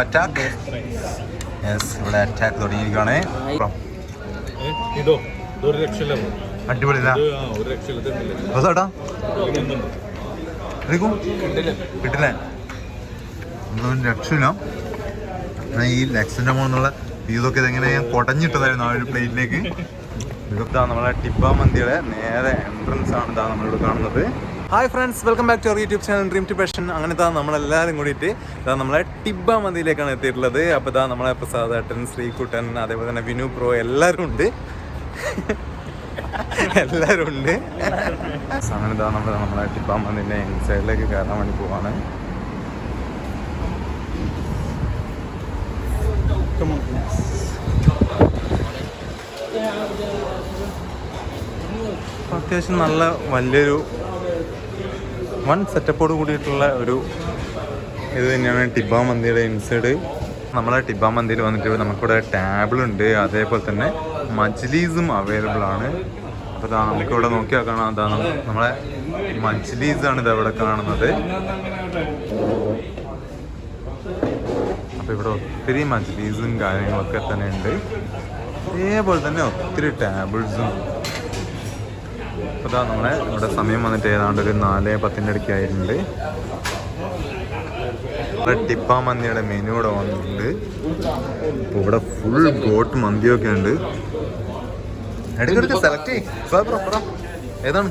Attack yes ഇവിടെ attack തുടങ്ങിയിരിക്കുകയാണ്. അടിപൊളി കിട്ടില്ലേ ഒന്നും രക്ഷയില്ല. ഈ ലെക്സിന്റെ മുകളിലുള്ള ഇതൊക്കെ ഇതെങ്ങനെ ഞാൻ കുടഞ്ഞിട്ടതായിരുന്നു ആ ഒരു പ്ലേറ്റിലേക്ക്. ഇതാ നമ്മളെ ടിബ്ബ മന്തിയുടെ നേരെ എൻട്രൻസ് ആണ് ഇതാ നമ്മളിവിടെ കാണുന്നത്. Hi friends, welcome back to our YouTube channel dream to passion. അങ്ങനെ ഇതാ നമ്മളെല്ലാവരും കൂടിയിട്ട് ഇതാ നമ്മളെ ടിബ്ബ മന്തിയിലേക്കാണ് എത്തിയിട്ടുള്ളത്. അപ്പോൾ ഇതാ നമ്മളെ പ്രസാദേട്ടൻ, ശ്രീകുട്ടൻ, അതേപോലെ തന്നെ വിനു പ്രോ എല്ലാവരും ഉണ്ട്. അങ്ങനെ ഇതാ നമ്മളെ ടിബ്ബ മന്തിൻ്റെ ഇൻസൈഡിലേക്ക് കയറാൻ വേണ്ടി പോവാണ്. അത്യാവശ്യം നല്ല വലിയൊരു വൺ സെറ്റപ്പോട് കൂടിയിട്ടുള്ള ഒരു ഇത് തന്നെയാണ് ടിബ്ബ മന്തിയുടെ ഇൻസൈഡ്. നമ്മളെ ടിബ്ബ മന്തിയിൽ വന്നിട്ട് നമുക്കിവിടെ ടേബിളുണ്ട്, അതേപോലെ തന്നെ മജ്ലീസും അവൈലബിൾ ആണ്. അപ്പോൾ ഇതാ നമുക്കിവിടെ നോക്കിയാൽ കാണാം, അതാ നമ്മളെ മജ്ലീസാണ് ഇത് ഇവിടെ കാണുന്നത്. അപ്പോൾ ഇവിടെ ഒത്തിരി മജ്ലീസും കാര്യങ്ങളൊക്കെ തന്നെ ഉണ്ട്, അതേപോലെ തന്നെ ഒത്തിരി ടേബിൾസും. അപ്പോൾ ഇതാ നമ്മളെ ഇവിടെ സമയം വന്നിട്ട് ഏതാണ്ട് ഒരു 4:10 അടുക്കി ആയിട്ടുണ്ട്. ഇവിടെ ടിബ്ബ മന്തിയുടെ മെനു ഇവിടെ വന്നിട്ടുണ്ട്. അപ്പോൾ ഇവിടെ ഫുൾ ഗോട്ട് മന്തിയൊക്കെ ഉണ്ട്. ഇടയ്ക്കിടയ്ക്ക് സെലക്ട് ചെയ്യും. ഏതാണ്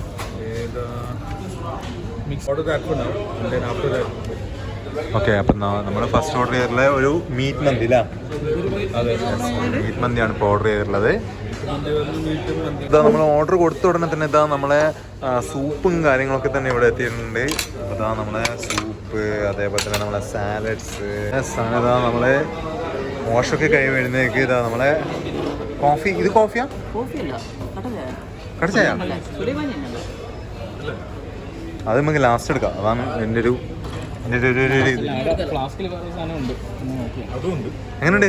ഓക്കെ. അപ്പം നമ്മൾ ഫസ്റ്റ് ഓർഡർ ചെയ്തിട്ടുള്ള ഒരു മീറ്റ് മന്തി അല്ലേ? മീറ്റ് മന്തിയാണ് ഇപ്പോൾ ഓർഡർ ചെയ്തിട്ടുള്ളത്. ഇതാ നമ്മൾ ഓർഡർ കൊടുത്ത ഉടനെ തന്നെ ഇതാ നമ്മളെ സൂപ്പും കാര്യങ്ങളൊക്കെ തന്നെ ഇവിടെ എത്തിയിട്ടുണ്ട്. ഇതാ നമ്മളെ സൂപ്പ്, അതേപോലെ തന്നെ നമ്മളെ സാലഡ്സ്, ഇതാ നമ്മളെ വാഷൊക്കെ കൈ വരുന്നേക്ക് ഇതാ നമ്മളെ കോഫി. ഇത് കോഫിയാ? കടച്ചായ? അത് നമുക്ക് ലാസ്റ്റ് എടുക്കാം. അതാണ് എൻ്റെ ഒരു എങ്ങനെയുണ്ട്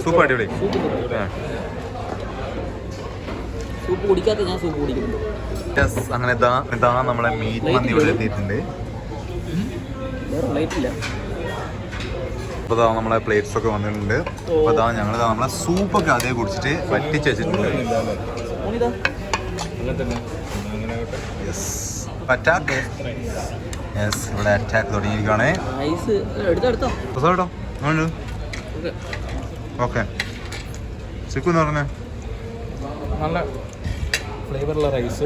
സൂപ്പ്? അടിപൊളി. അങ്ങനെ ഇതാ നമ്മളെ മീറ്റ് മന്തി ഇവിടെ എത്തിയിട്ടുണ്ട്. അപ്പോൾ ഇതാ നമ്മളെ പ്ലേറ്റ്സ് ഒക്കെ വന്നിട്ടുണ്ട്. അപ്പോൾ ഇതാ ഞങ്ങൾ നമ്മളെ സൂപ്പൊക്കെ അതേ കുടിച്ചിട്ട് വറ്റിച്ച് വെച്ചിട്ടുണ്ട്. അറ്റാക്ക് യെസ് ഇവിടെ അറ്റാക്ക് തുടങ്ങിയിരിക്കുകയാണ്. ഓക്കെ ചിക്കു എന്ന് പറഞ്ഞേ നല്ല ഫ്ലേവറുള്ള റൈസ്,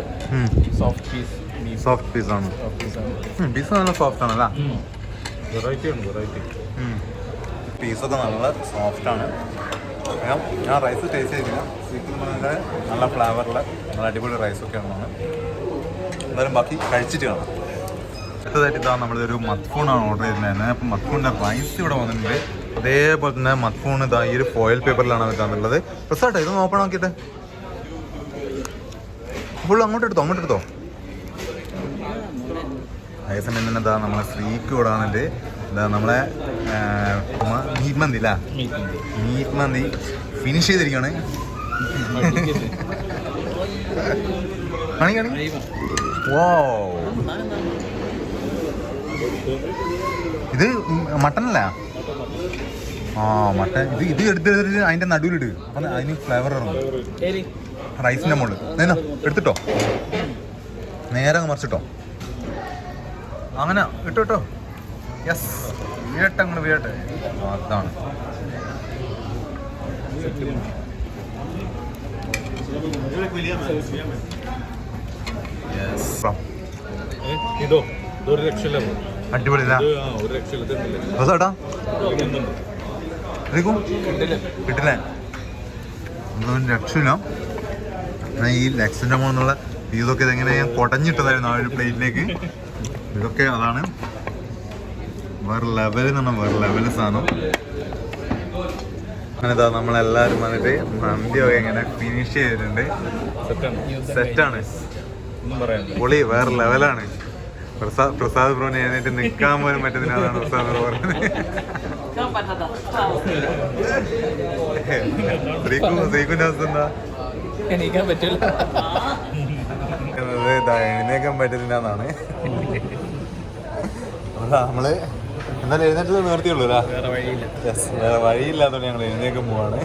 സോഫ്റ്റ് പീസാണ്. പീസ് നല്ല സോഫ്റ്റ് ആണല്ലേ? പീസൊക്കെ നല്ല സോഫ്റ്റാണ്. ഞാൻ റൈസ് ടേസ്റ്റ് ചെയ്തില്ല. ചിക്കൻ നല്ല ഫ്ലേവറിൽ നല്ല അടിപൊളി റൈസൊക്കെയാണ്. എന്തായാലും ബാക്കി കഴിച്ചിട്ട് കാണാം. അടുത്തതായിട്ട് ഇതാ നമ്മളൊരു മത്ഫൂണാണ് ഓർഡർ ചെയ്തിട്ടുണ്ടായിരുന്നത്. അപ്പം മത്ഫൂണിൻ്റെ റൈസ് ഇവിടെ വന്നിട്ടുണ്ട്. അതേപോലെ തന്നെ മത്ഫൂൺ ഇതാ ഈ ഒരു ഫോയിൽ പേപ്പറിലാണ് അത് തന്നിട്ടുള്ളത്. പ്രസാട്ടോ ഇതൊന്ന് ഓപ്പൺ ആക്കിയിട്ട് ഫുൾ അങ്ങോട്ട് എടുത്തോ അതേസമയം തന്നെ ഇതാ നമ്മളെ ശ്രീക്ക് ഇവിടെ വന്നിട്ട് ഇതാ നമ്മളെ മീറ്റ് മന്തി അല്ലേ? മീറ്റ് മന്തി ഫിനിഷ് ചെയ്തിരിക്കുകയാണ്. ഓ ഇത് മട്ടനല്ല? മട്ടൻ. ഇത് എടുത്തിട്ട് അതിൻ്റെ നടുവിലിട്. അപ്പം അതിന് ഫ്ലേവർ ഇറങ്ങും റൈസിൻ്റെ മുകളിൽ. എടുത്തിട്ടോ, നേരെ മറിച്ചിട്ടോ, അങ്ങനെ ഇട്ടോ. യെസ്, വീട്ടങ്ങോട്ട് വീട്ടെ. അതാണ് അടിപൊളി കിട്ടില്ലേ ഒന്നും രക്ഷയില്ല. ഈ ലെക്സിന്റെ മുകളിലുള്ള ഇതൊക്കെ ഇതെങ്ങനെ ഞാൻ കുടഞ്ഞിട്ടതായിരുന്നു ആ ഒരു പ്ലേറ്റിലേക്ക്. ഇതൊക്കെ അതാണ് വേറെ ലെവൽ എന്ന് പറഞ്ഞാൽ വേറെ ലെവൽ സാധനം. അങ്ങനെ ഇതാ നമ്മളെല്ലാവരും വന്നിട്ട് മന്തിയൊക്കെ ഇങ്ങനെ ഫിനിഷ് ചെയ്തിട്ടുണ്ട്. സെറ്റാണ്, പൊളി, വേറെ ലെവലാണ്. പ്രസാദ് ബ്രോനെ എഴുന്നേറ്റ് നിൽക്കാൻ പോലും പറ്റുന്നതാണ് പ്രസാദ് ബ്രോ പറഞ്ഞത്. ശ്രീകുന്റെ അവസ്ഥ എന്താ? എഴുന്നേക്കാൻ പറ്റുന്നില്ലെന്നാണ്. നമ്മള് എന്നാലും എഴുന്നേറ്റ് നിർത്തിയുള്ളൂ വേറെ വഴിയില്ല. വേറെ വഴിയില്ലാത്തതുകൊണ്ട് ഞങ്ങൾ എഴുന്നേക്കും പോവാണ്.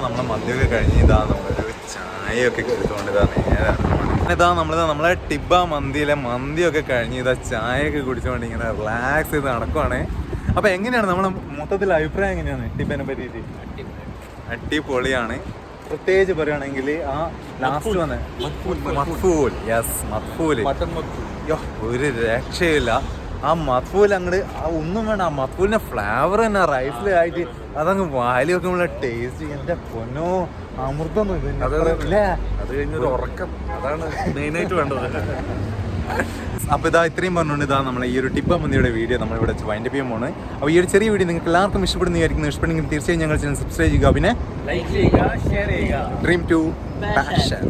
നമ്മളെ മദ്യമൊക്കെ കഴിഞ്ഞ് ഇതാ നമ്മളൊരു ചായയൊക്കെ എടുത്തുകൊണ്ട് ഇതാ നേരെ നമ്മളെ ടിബ മന്തിയിലെ മന്തിയൊക്കെ കഴിഞ്ഞ് ഇതാ ചായയൊക്കെ കുടിച്ചുകൊണ്ട് ഇങ്ങനെ റിലാക്സ് ചെയ്ത് നടക്കുവാണ്. അപ്പോൾ എങ്ങനെയാണ് നമ്മളെ മൊത്തത്തിൽ അഭിപ്രായം എങ്ങനെയാണ് ടിബനെ പറ്റിയിട്ട്? അടിപൊളിയാണ്. പ്രത്യേകിച്ച് പറയുകയാണെങ്കിൽ ആ ലാസ്റ്റ് വന്ന മത്ഫൂൽ, യെസ് മത്ഫൂൽ, ഒരു രക്ഷയില്ല. ആ മത്ഫൂൽ അങ്ങോട്ട് ഒന്നും വേണ്ട, ആ മത്ഫൂലിന്റെ ഫ്ലേവർ തന്നെ റൈസിലായിട്ട് അതങ്ങ് വായിൽ വെക്കുമ്പോൾ ടേസ്റ്റ് എൻ്റെ പൊന്നോ അമൃതൊന്നും ഇല്ലേ. അത് കഴിഞ്ഞൊരു ഉറക്കം, അതാണ് മെയിനായിട്ട് വേണ്ടത്. അപ്പോൾ ഇതാ ഇത്രയും പറഞ്ഞുകൊണ്ട് ഇതാ നമ്മളെ ഈ ഒരു ടിപ്പ മന്തിയുടെ വീഡിയോ നമ്മളിവിടെ വൈൻഡപ്പ് ചെയ്യാൻ പോണ്. അപ്പോൾ ഈ ഒരു ചെറിയ വീഡിയോ നിങ്ങൾക്ക് എല്ലാവർക്കും ഇഷ്ടപ്പെടുന്നതായിരിക്കും. ഇഷ്ടപ്പെടുന്നെങ്കിൽ തീർച്ചയായും ഞങ്ങൾ ചാനൽ സബ്സ്ക്രൈബ് ചെയ്യുക. പിന്നെ ലൈക്ക് ചെയ്യുക, ഷെയർ ചെയ്യുക. Dream to passion.